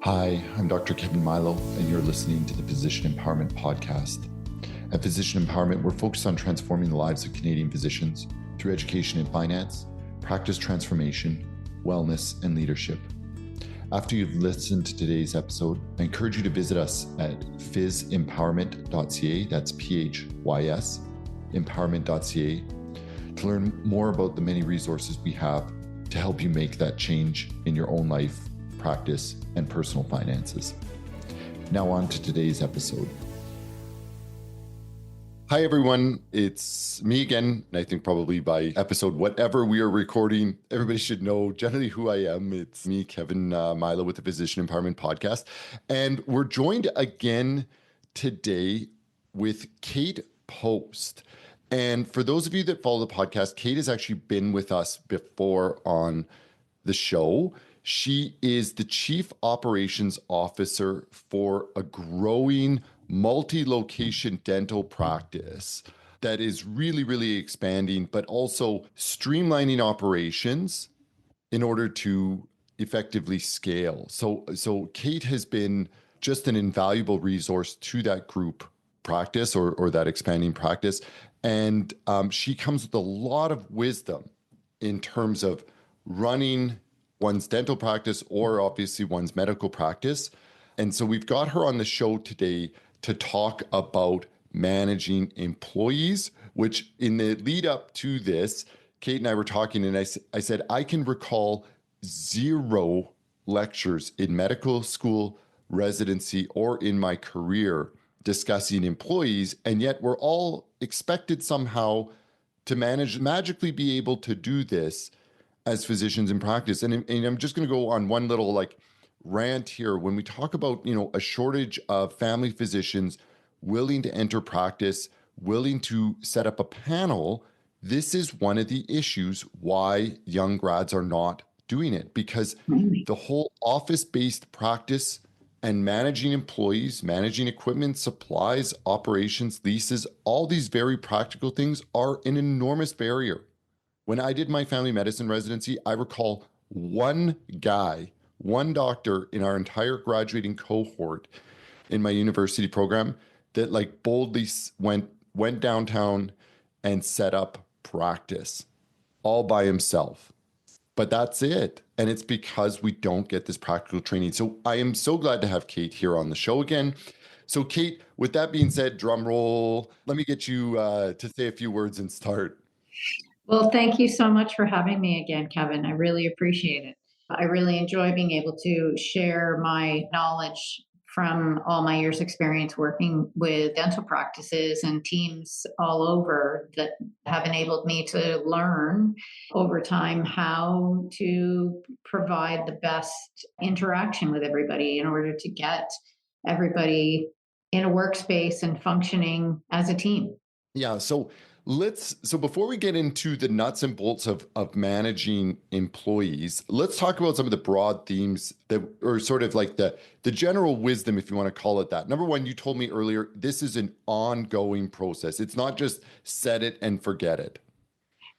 Hi, I'm Dr. Kevin Mailo, and you're listening to the Physician Empowerment Podcast. At Physician Empowerment, we're focused on transforming the lives of Canadian physicians through education and finance, practice transformation, wellness, and leadership. After you've listened to today's episode, I encourage you to visit us at phys-empowerment.ca, that's PHYS, empowerment.ca, to learn more about the many resources we have to help you make that change in your own life, practice, and personal finances. Now on to today's episode. Hi, everyone. It's me again. And I think probably by episode, whatever we are recording, everybody should know generally who I am. It's me, Kevin Mailo, with the Physician Empowerment Podcast. And we're joined again today with Kate Post. And for those of you that follow the podcast, Kate has actually been with us before on the show. She is the Chief Operations Officer for a growing multi-location dental practice that is really expanding, but also streamlining operations in order to effectively scale. So Kate has been just an invaluable resource to that group practice or that expanding practice. And she comes with a lot of wisdom in terms of running one's dental practice or obviously one's medical practice. And so we've got her on the show today to talk about managing employees, which in the lead up to this, Kate and I were talking, and I said, I can recall 0 lectures in medical school, residency, or in my career discussing employees, and yet we're all expected somehow to magically be able to do this as physicians in practice. And I'm just going to go on one little rant here. When we talk about, a shortage of family physicians willing to enter practice, willing to set up a panel, this is one of the issues why young grads are not doing it, because the whole office-based practice and managing employees, managing equipment, supplies, operations, leases, all these very practical things are an enormous barrier. When I did my family medicine residency, I recall one doctor in our entire graduating cohort in my university program that boldly went downtown and set up practice all by himself. But that's it. And it's because we don't get this practical training. So I am so glad to have Kate here on the show again. So Kate, with that being said, drum roll, let me get you to say a few words and start. Well, thank you so much for having me again, Kevin. I really appreciate it. I really enjoy being able to share my knowledge from all my years' experience working with dental practices and teams all over that have enabled me to learn over time how to provide the best interaction with everybody in order to get everybody in a workspace and functioning as a team. Yeah, so before we get into the nuts and bolts of managing employees, let's talk about some of the broad themes that are sort of like the general wisdom, if you want to call it that. Number one, you told me earlier, this is an ongoing process. It's not just set it and forget it.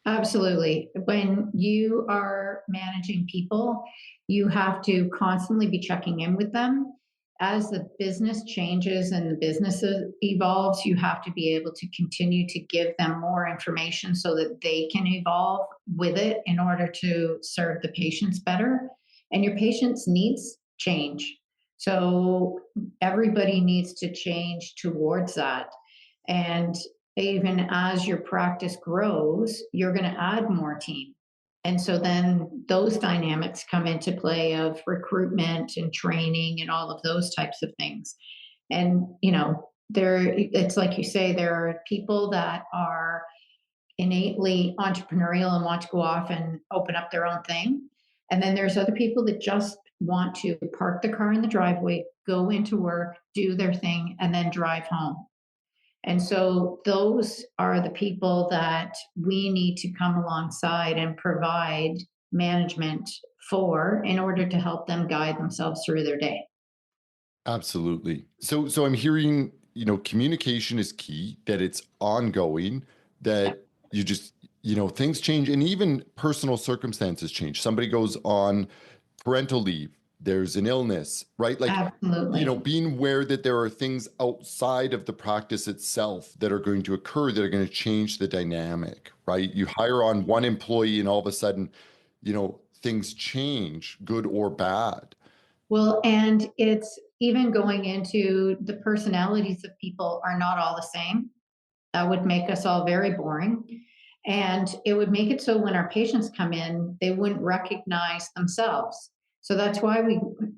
Absolutely. When you are managing people, you have to constantly be checking in with them. As the business changes and the business evolves, you have to be able to continue to give them more information so that they can evolve with it in order to serve the patients better. And your patients' needs change. So everybody needs to change towards that. And even as your practice grows, you're going to add more team. And so then those dynamics come into play of recruitment and training and all of those types of things. And, it's like you say, there are people that are innately entrepreneurial and want to go off and open up their own thing. And then there's other people that just want to park the car in the driveway, go into work, do their thing, and then drive home. And so those are the people that we need to come alongside and provide management for in order to help them guide themselves through their day. Absolutely. So I'm hearing, communication is key, that it's ongoing, that you just, things change and even personal circumstances change. Somebody goes on parental leave, there's an illness, right? Like, Absolutely. being aware that there are things outside of the practice itself that are going to occur that are going to change the dynamic, right? You hire on one employee and all of a sudden, things change, good or bad. Well, and it's even going into the personalities of people are not all the same. That would make us all very boring. And it would make it so when our patients come in, they wouldn't recognize themselves. So that's why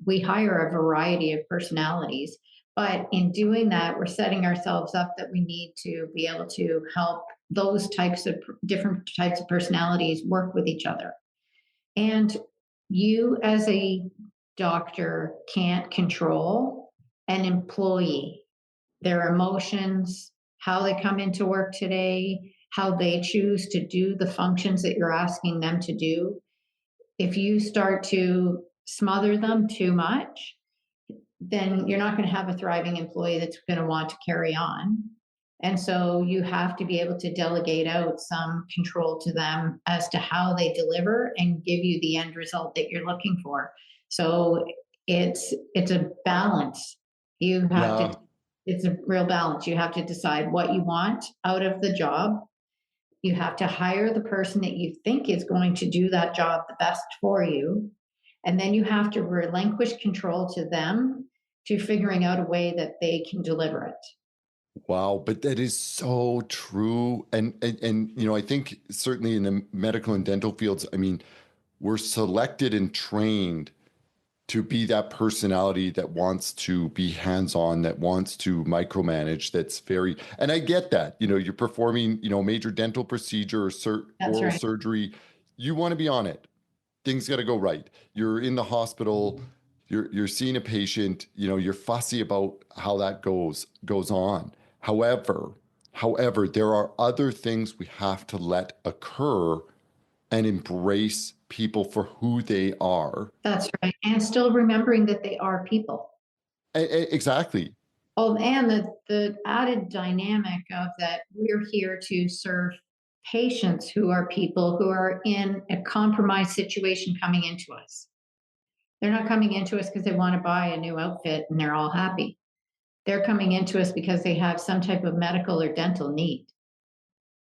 we hire a variety of personalities. But in doing that, we're setting ourselves up that we need to be able to help those types of different types of personalities work with each other. And you, as a doctor, can't control an employee, their emotions, how they come into work today, how they choose to do the functions that you're asking them to do. If you start to smother them too much, then you're not going to have a thriving employee that's going to want to carry on. And so you have to be able to delegate out some control to them as to how they deliver and give you the end result that you're looking for. So it's a balance. You have to Yeah. it's a real balance. You have to decide what you want out of the job. You have to hire the person that you think is going to do that job the best for you. And then you have to relinquish control to them to figuring out a way that they can deliver it. Wow, but that is so true. And I think certainly in the medical and dental fields, I mean, we're selected and trained to be that personality that wants to be hands-on, that wants to micromanage, that's very, and I get that, you're performing, major dental procedure or That's oral right. surgery, you want to be on it. Things got to go right. You're in the hospital, you're seeing a patient, you're fussy about how that goes on. However, there are other things we have to let occur and embrace people for who they are. That's right. And still remembering that they are people. Exactly. Oh, and the added dynamic of that we're here to serve patients who are people who are in a compromised situation coming into us. They're not coming into us because they want to buy a new outfit and they're all happy. They're coming into us because they have some type of medical or dental need.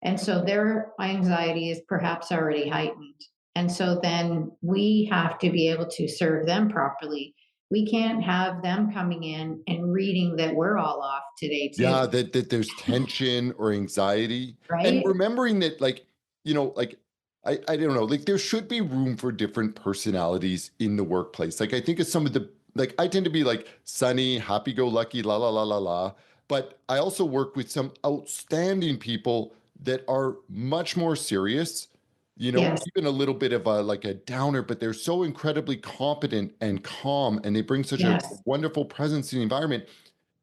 And so their anxiety is perhaps already heightened. And so then we have to be able to serve them properly. We can't have them coming in and reading that we're all off today, Yeah, too. that there's tension or anxiety. And Right? remembering that, like, like, I don't know, like there should be room for different personalities in the workplace. Like I think it's some of the, like I tend to be like sunny, happy-go-lucky, la la la la la. But I also work with some outstanding people that are much more serious, Yes. even a little bit of a like a downer, but they're so incredibly competent and calm, and they bring such a Yes. wonderful presence in the environment,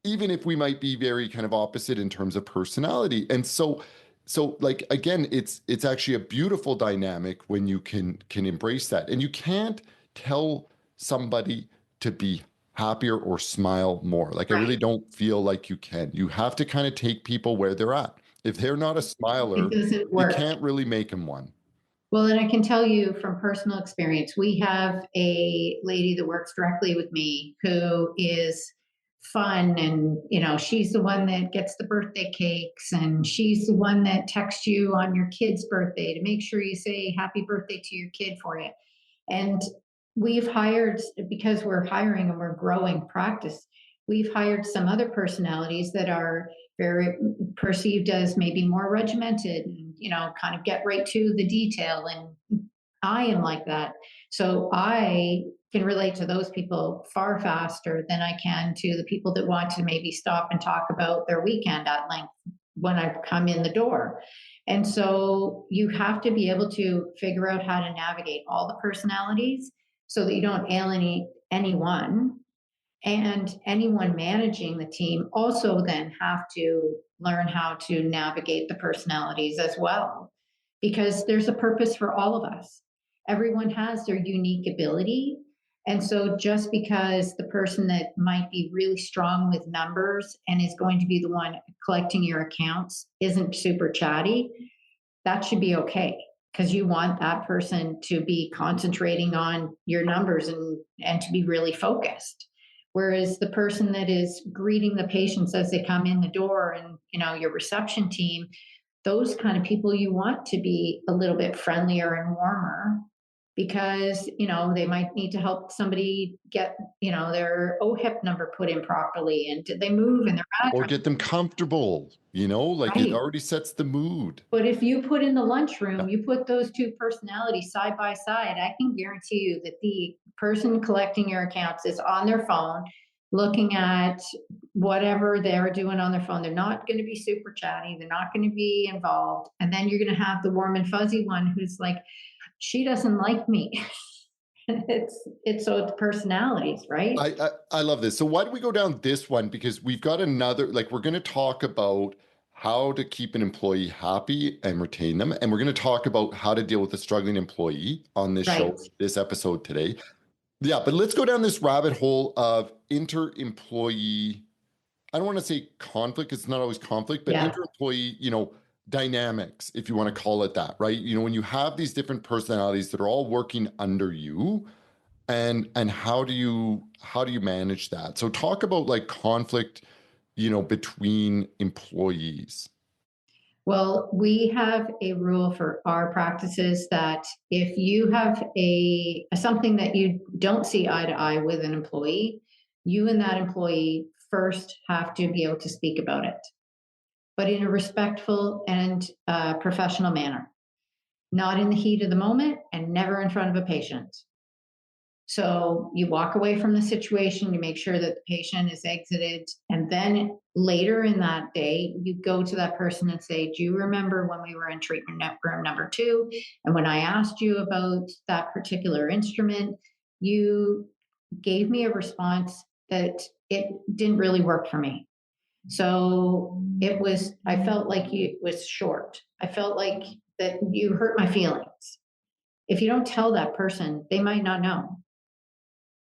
even if we might be very kind of opposite in terms of personality. And so like again, it's actually a beautiful dynamic when you can embrace that. And you can't tell somebody to be happier or smile more. Like I really Right. don't feel like you can. You have to kind of take people where they're at. If they're not a It smiler, doesn't you work. can't really make them one. Well, and I can tell you from personal experience, we have a lady that works directly with me who is fun, and she's the one that gets the birthday cakes, and she's the one that texts you on your kid's birthday to make sure you say happy birthday to your kid for you. And we've hired, because we're hiring and we're growing practice, we've hired some other personalities that are very perceived as maybe more regimented and, kind of get right to the detail. And I am like that. So I can relate to those people far faster than I can to the people that want to maybe stop and talk about their weekend at length when I come in the door. And so you have to be able to figure out how to navigate all the personalities so that you don't alienate anyone. And anyone managing the team also then have to learn how to navigate the personalities as well, because there's a purpose for all of us. Everyone has their unique ability. And so just because the person that might be really strong with numbers and is going to be the one collecting your accounts isn't super chatty, that should be okay, because you want that person to be concentrating on your numbers and to be really focused. Whereas the person that is greeting the patients as they come in the door and, your reception team, those kind of people you want to be a little bit friendlier and warmer because, they might need to help somebody get, their OHIP number put in properly and did they move in their Or address. get them comfortable, like it Right. already sets the mood. But if you put in the Yeah. lunchroom, you put those two personalities side by side, I can guarantee you that the person collecting your accounts is on their phone looking at whatever they're doing on their phone. They're not going to be super chatty, they're not going to be involved. And then you're going to have the warm and fuzzy one who's like, she doesn't like me. So it's personalities, right? I love this. So why don't we go down this one? Because we've got another, like, we're going to talk about how to keep an employee happy and retain them. And we're going to talk about how to deal with a struggling employee on this show, Right. this episode today. Yeah, but let's go down this rabbit hole of inter-employee. I don't want to say conflict, it's not always conflict, but Yeah. inter-employee, dynamics, if you want to call it that, right? When you have these different personalities that are all working under you, and how do you manage that? So talk about like conflict, between employees. Well, we have a rule for our practices that if you have a something that you don't see eye to eye with an employee, you and that employee first have to be able to speak about it, but in a respectful and professional manner, not in the heat of the moment and never in front of a patient. So you walk away from the situation, you make sure that the patient is exited, and then later in that day, you go to that person and say, do you remember when we were in treatment room number 2? And when I asked you about that particular instrument, you gave me a response that it didn't really work for me. So I felt like it was short. I felt like that you hurt my feelings. If you don't tell that person, they might not know.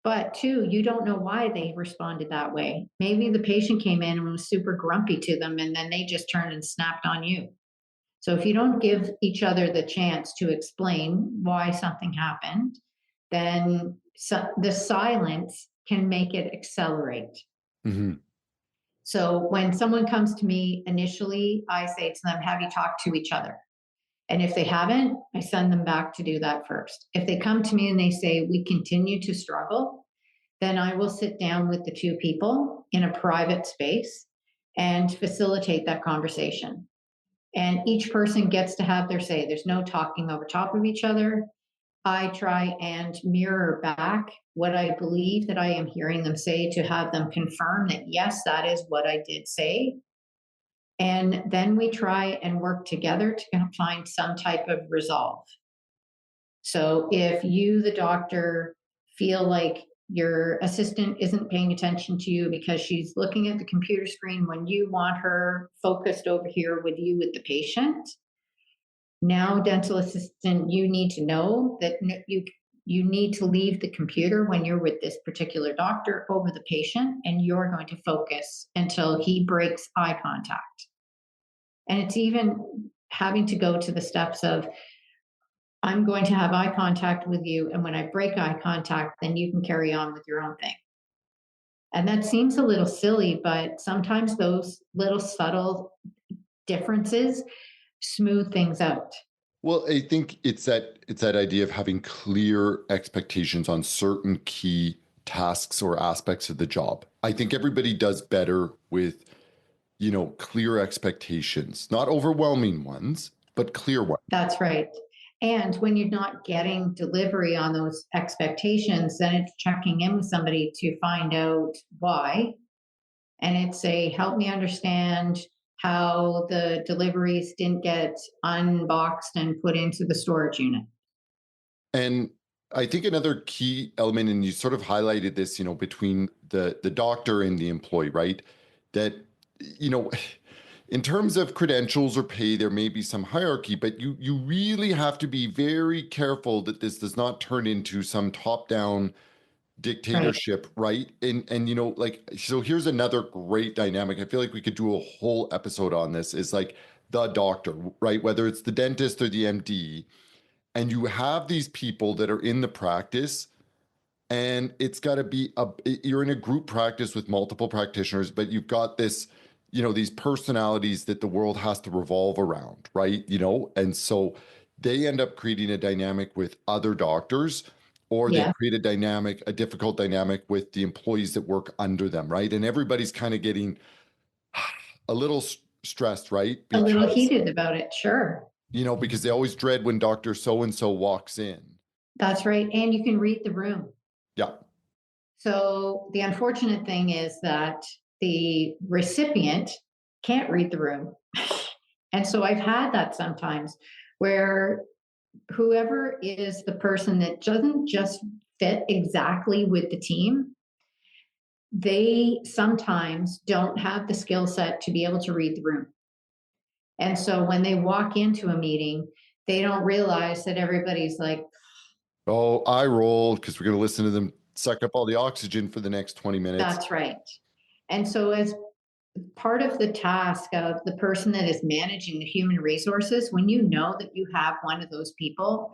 But two, you don't know why they responded that way. Maybe the patient came in and was super grumpy to them, and then they just turned and snapped on you. So if you don't give each other the chance to explain why something happened, then the silence can make it accelerate. Mhm. So when someone comes to me initially, I say to them, have you talked to each other? And if they haven't, I send them back to do that first. If they come to me and they say, we continue to struggle, then I will sit down with the two people in a private space and facilitate that conversation. And each person gets to have their say. There's no talking over top of each other. I try and mirror back what I believe that I am hearing them say to have them confirm that, yes, that is what I did say. And then we try and work together to find some type of resolve. So if you, the doctor, feel like your assistant isn't paying attention to you because she's looking at the computer screen when you want her focused over here with you with the patient, now dental assistant, you need to know that you need to leave the computer when you're with this particular doctor over the patient, and you're going to focus until he breaks eye contact. And it's even having to go to the steps of, I'm going to have eye contact with you. And when I break eye contact, then you can carry on with your own thing. And that seems a little silly, but sometimes those little subtle differences smooth things out. Well, I think it's that idea of having clear expectations on certain key tasks or aspects of the job. I think everybody does better with, clear expectations, not overwhelming ones, but clear ones. That's right. And when you're not getting delivery on those expectations, then it's checking in with somebody to find out why. And it's a help me understand how the deliveries didn't get unboxed and put into the storage unit. And I think another key element, and you sort of highlighted this, between the doctor and the employee, right? That, you know, in terms of credentials or pay, there may be some hierarchy, but you really have to be very careful that this does not turn into some top-down Right. dictatorship, right? And like, so here's another great dynamic. I feel like we could do a whole episode on this, is like the doctor, right? Whether it's the dentist or the MD, And you have these people that are in the practice, and it's got to be you're in a group practice with multiple practitioners, but you've got this, these personalities that the world has to revolve around, right? And so they end up creating a dynamic with other doctors, or they Yeah. create a difficult dynamic with the employees that work under them, right? And everybody's kind of getting a little stressed, right? A little Because, heated about it. Sure. because they always dread when Dr. So and so walks in. That's right. And you can read the room. Yeah. So the unfortunate thing is that the recipient can't read the room. And so I've had that sometimes where whoever is the person that doesn't just fit exactly with the team, they sometimes don't have the skill set to be able to read the room. And so when they walk into a meeting, they don't realize that everybody's like, Oh, I roll because we're going to listen to them suck up all the oxygen for the next 20 minutes. that's right. And so, as part of the task of the person that is managing the human resources, when you know that you have one of those people,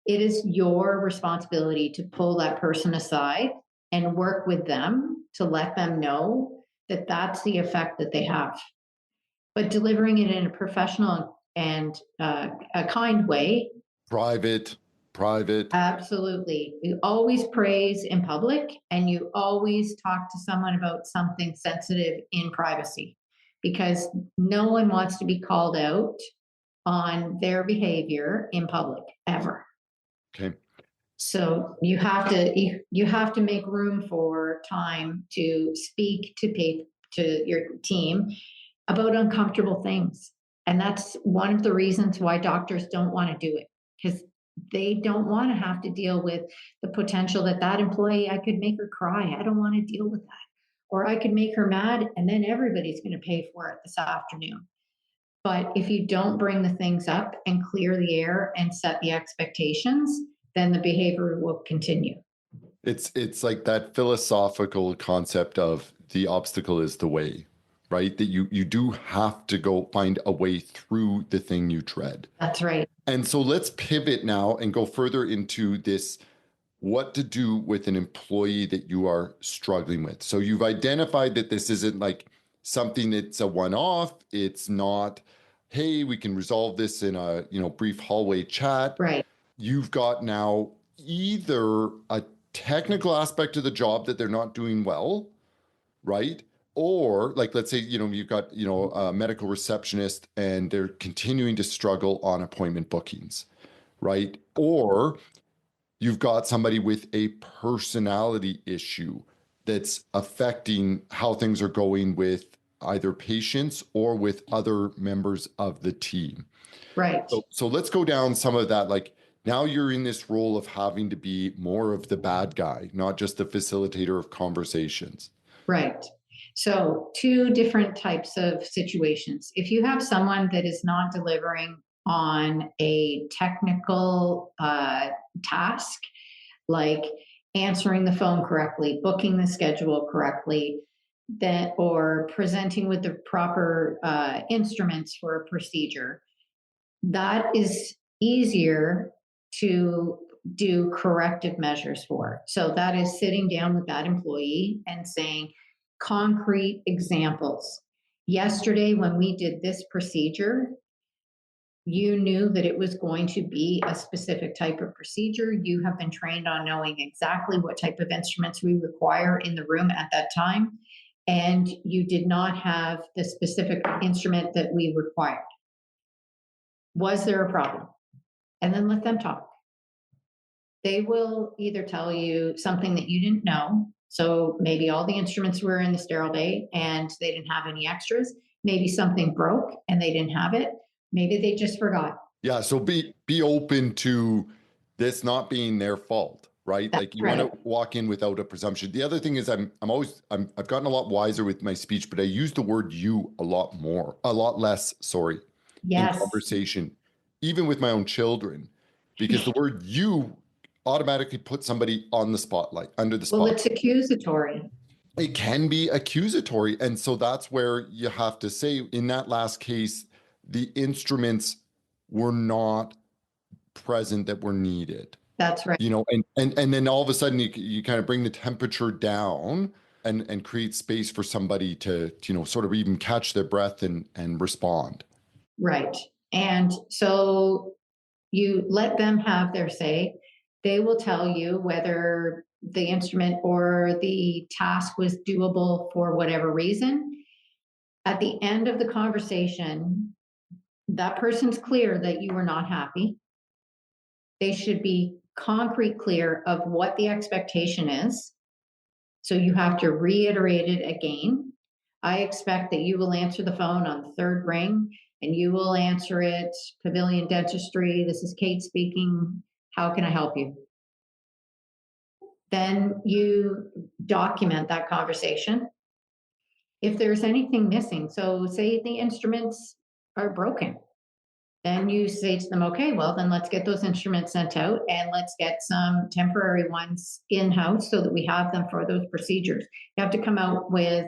it is your responsibility to pull that person aside and work with them to let them know that that's the effect that they have. But delivering it in a professional and a kind way. Private. Absolutely. You always praise in public and you always talk to someone about something sensitive in privacy because no one wants to be called out on their behavior in public ever. Okay. So you have to make room for time to speak to your team about uncomfortable things. And that's one of the reasons why doctors don't want to do it because they don't want to have to deal with the potential that employee, I could make her cry. I don't want to deal with that. Or I could make her mad and then everybody's going to pay for it this afternoon. But if you don't bring the things up and clear the air and set the expectations, then the behavior will continue. It's like that philosophical concept of the obstacle is the way, right? That you do have to go find a way through the thing you tread. That's right. And so let's pivot now and go further into this, what to do with an employee that you are struggling with. So you've identified that this isn't like something that's a one-off. It's not, hey, we can resolve this in a, brief hallway chat. Right. You've got now either a technical aspect of the job that they're not doing well, right? Or like, let's say, you've got, a medical receptionist and they're continuing to struggle on appointment bookings, right? Or you've got somebody with a personality issue that's affecting how things are going with either patients or with other members of the team. Right. So let's go down some of that. Like now you're in this role of having to be more of the bad guy, not just the facilitator of conversations. Right. So, two different types of situations. If you have someone that is not delivering on a technical task, like answering the phone correctly, booking the schedule correctly, that or presenting with the proper instruments for a procedure, that is easier to do corrective measures for. So that is sitting down with that employee and saying concrete examples. Yesterday, when we did this procedure, you knew that it was going to be a specific type of procedure. You have been trained on knowing exactly what type of instruments we require in the room at that time. And you did not have the specific instrument that we required. Was there a problem? And then let them talk. They will either tell you something that you didn't know. So maybe all the instruments were in the sterile bay and they didn't have any extras. Maybe something broke and they didn't have it. Maybe they just forgot. Yeah. So be open to this not being their fault, right? That's Like you want right. to walk in without a presumption. The other thing is I've gotten a lot wiser with my speech, but I use the word you a lot less, sorry, in Yes. conversation, even with my own children, because the word you automatically puts somebody on the spotlight, under the Well, spot. it's accusatory. It can be accusatory. And so that's where you have to say, in that last case, the instruments were not present that were needed. That's right. And then all of a sudden you kind of bring the temperature down and create space for somebody to, sort of even catch their breath and respond. Right. And so you let them have their say. They will tell you whether the instrument or the task was doable for whatever reason. At the end of the conversation, that person's clear that you were not happy. They should be concrete clear of what the expectation is. So you have to reiterate it again. I expect that you will answer the phone on the third ring and you will answer it, Pavilion Dentistry. This is Kate speaking. How can I help you? Then you document that conversation. If there's anything missing, so say the instruments are broken, then you say to them, okay, well, then let's get those instruments sent out and let's get some temporary ones in-house so that we have them for those procedures. You have to come out with,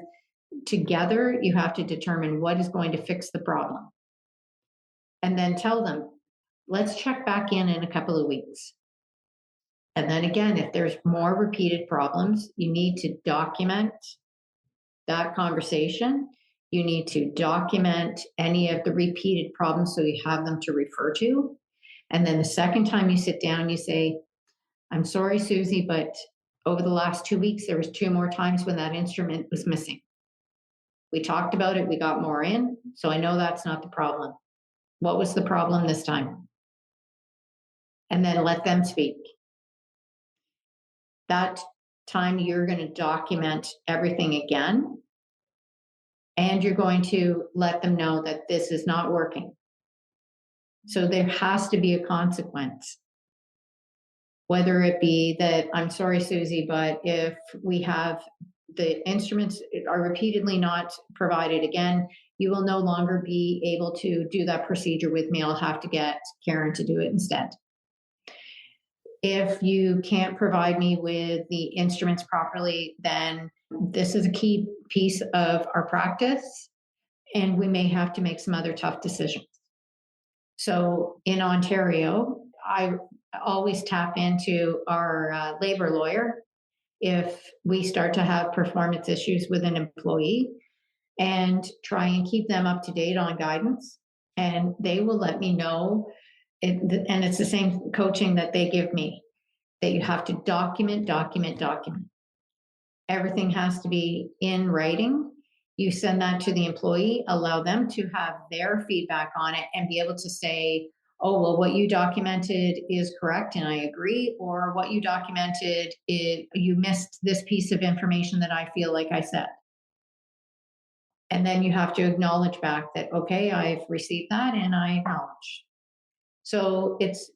together, you have to determine what is going to fix the problem. And then tell them, let's check back in a couple of weeks. And then again, if there's more repeated problems, you need to document that conversation. You need to document any of the repeated problems so you have them to refer to. And then the second time you sit down, you say, I'm sorry, Susie, but over the last 2 weeks, there was 2 more times when that instrument was missing. We talked about it, we got more in, so I know that's not the problem. What was the problem this time? And then let them speak. That time you're going to document everything again. And you're going to let them know that this is not working. So there has to be a consequence. Whether it be that, I'm sorry, Susie, but if we have the instruments are repeatedly not provided again, you will no longer be able to do that procedure with me. I'll have to get Karen to do it instead. If you can't provide me with the instruments properly, then this is a key piece of our practice, and we may have to make some other tough decisions. So in Ontario, I always tap into our labor lawyer if we start to have performance issues with an employee and try and keep them up to date on guidance. And they will let me know, and it's the same coaching that they give me, that you have to document. Everything has to be in writing. You send that to the employee, allow them to have their feedback on it and be able to say, oh, well, what you documented is correct and I agree, or what you documented, you missed this piece of information that I feel like I said. And then you have to acknowledge back that, okay, I've received that and I acknowledge. So it's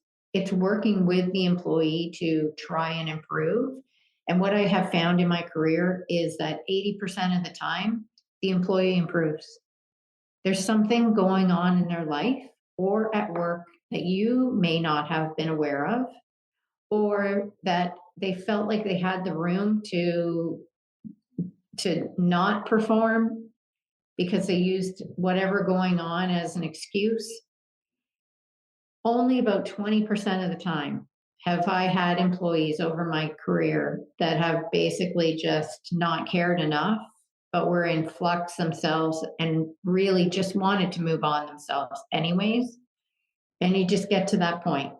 working with the employee to try and improve. And what I have found in my career is that 80% of the time, the employee improves. There's something going on in their life or at work that you may not have been aware of, or that they felt like they had the room to not perform because they used whatever going on as an excuse. Only about 20% of the time have I had employees over my career that have basically just not cared enough, but were in flux themselves and really just wanted to move on themselves anyways. And you just get to that point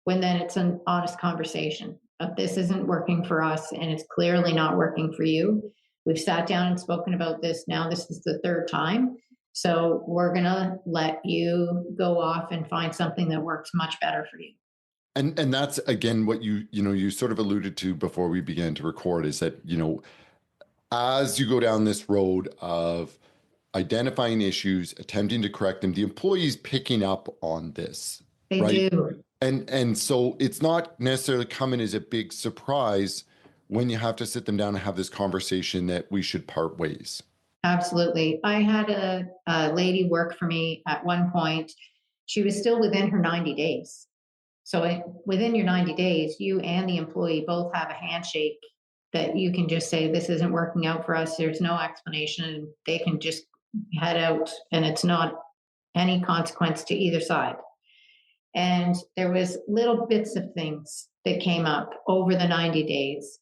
when then it's an honest conversation of, this isn't working for us and it's clearly not working for you. We've sat down and spoken about this. Now this is the third time. So we're going to let you go off and find something that works much better for you. And that's again what you sort of alluded to before we began to record, is that, as you go down this road of identifying issues, attempting to correct them, the employee's picking up on this. They right? do. And so it's not necessarily coming as a big surprise when you have to sit them down and have this conversation that we should part ways. Absolutely. I had a lady work for me at one point. She was still within her 90 days. So within your 90 days, you and the employee both have a handshake that you can just say, this isn't working out for us. There's no explanation. They can just head out and it's not any consequence to either side. And there was little bits of things that came up over the 90 days.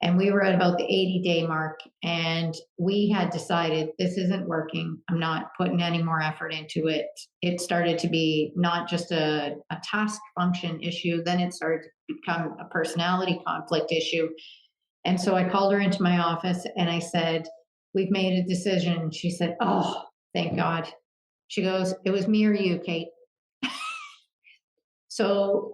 And we were at about the 80-day mark, and we had decided this isn't working. I'm not putting any more effort into it. It started to be not just a task function issue, then it started to become a personality conflict issue. And so I called her into my office and I said, "We've made a decision." She said, "Oh, thank God." She goes, "It was me or you, Kate." So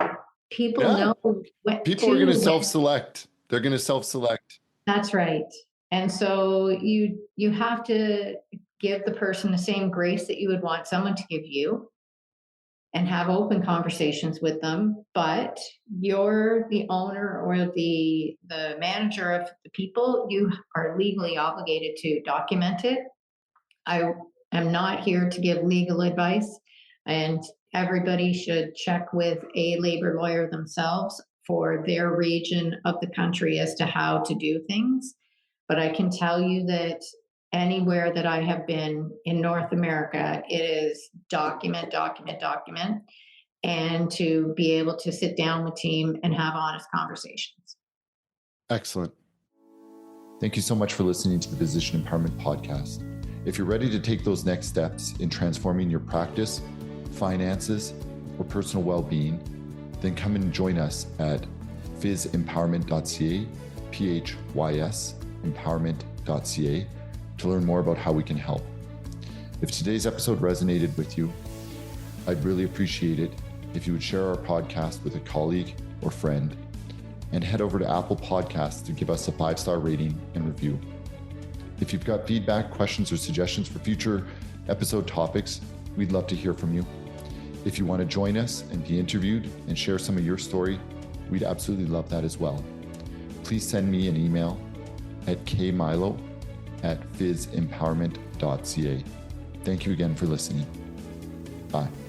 people Yeah. know what People are going to self-select. They're going to self-select. That's right. And so you have to give the person the same grace that you would want someone to give you, and have open conversations with them. But you're the owner or the manager of the people. You are legally obligated to document it. I am not here to give legal advice, and everybody should check with a labor lawyer themselves for their region of the country as to how to do things. But I can tell you that anywhere that I have been in North America, it is document, document, document, and to be able to sit down with team and have honest conversations. Excellent. Thank you so much for listening to the Physician Empowerment Podcast. If you're ready to take those next steps in transforming your practice, finances, or personal well-being, then come and join us at physempowerment.ca, PHYS empowerment.ca, to learn more about how we can help. If today's episode resonated with you, I'd really appreciate it if you would share our podcast with a colleague or friend, and head over to Apple Podcasts to give us a 5-star rating and review. If you've got feedback, questions, or suggestions for future episode topics, we'd love to hear from you. If you want to join us and be interviewed and share some of your story, we'd absolutely love that as well. Please send me an email at kmilo@physempowerment.ca. Thank you again for listening. Bye.